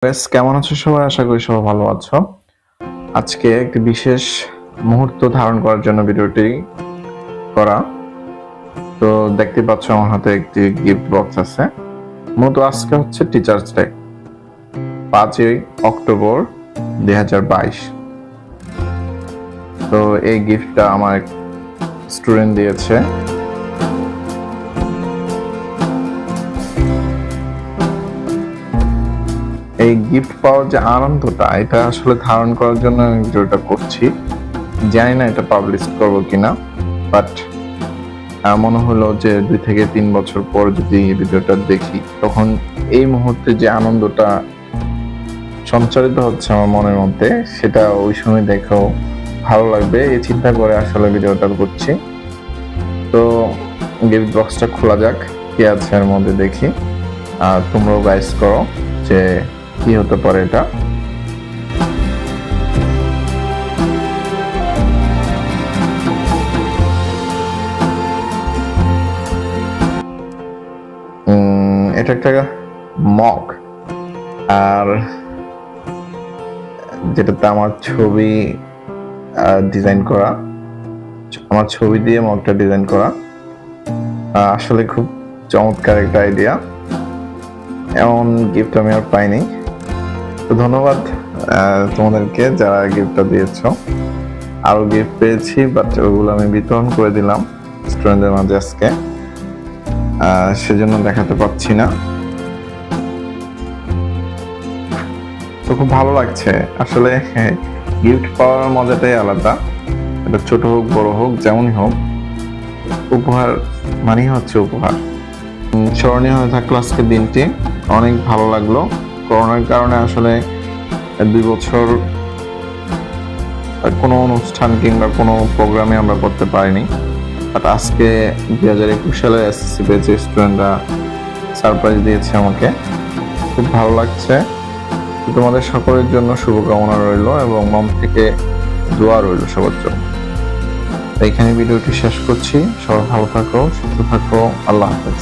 বেশ, কেমন আছো সবাই? আশা করি সবাই ভালো আছো। আজকে একটি বিশেষ মুহূর্ত ধারণ করার জন্য ভিডিওটি করা। তো দেখতে পাচ্ছ আমার হাতে একটি গিফট বক্স আছে। মূলত আজকে হচ্ছে টিচার্স ডে, 5ই অক্টোবর 2022। তো এই গিফটটা আমার স্টুডেন্ট দিয়েছে। এই গিফট পাওয়ার যে আনন্দটা, এটা আসলে ধারণ করার জন্য আমি ভিডিওটা করছি। জানি না এটা পাবলিশ করবো কিনা, বাট মনে হলো যে 2 থেকে 3 বছর পর যদি এই ভিডিওটা দেখি, তখন এই মুহূর্তে যে আনন্দটা সঞ্চারিত হচ্ছে আমার মনের মধ্যে, সেটা ওই সময় দেখেও ভালো লাগবে এই চিন্তা করে আসলে ভিডিওটা করছি। তো গিফট বক্সটা খোলা যাক, কি আছে এর মধ্যে দেখি, আর তোমরাও গাইস করো যে কি হতে পারে এটা। এটা একটা মগ, আর যেটাতে আমার ছবি ডিজাইন করা, আমার ছবি দিয়ে মগটা ডিজাইন করা। আসলে খুব চমৎকার একটা আইডিয়া। এমন গিফট আমি আর পাইনি। তো ধন্যবাদ তোমাদেরকে যারা গিফটটা দিয়েছো। আরো গিফট পেয়েছি, বাট ওগুলো আমি বিতরণ করে দিলাম স্টুডেন্টদের মাঝে আজকে, সেজন্য দেখাতে পাচ্ছি না। তো খুব ভালো লাগছে আসলে। গিফট পাওয়ার মজাটাই আলাদা। এটা ছোট হোক বড় হোক যেমনই হোক, উপহার মানেই হচ্ছে উপহার। স্মরণীয় হয়ে থাকলো আজকের দিনটি। অনেক ভালো লাগলো। করোনার কারণে আসলে 2 বছর কোনো অনুষ্ঠান কিংবা কোনো প্রোগ্রামে আমরা করতে পারিনি, বাট আজকে 2021 সালে এসএসসি ব্যাচের স্টুডেন্টরা সারপ্রাইজ দিয়েছে আমাকে। খুব ভালো লাগছে। তোমাদের সকলের জন্য শুভকামনা রইল এবং মন থেকে দোয়া রইল সবার জন্য। এইখানে ভিডিওটি শেষ করছি। সবাই ভালো থাকো, সুস্থ থাকো। আল্লাহ হাফেজ।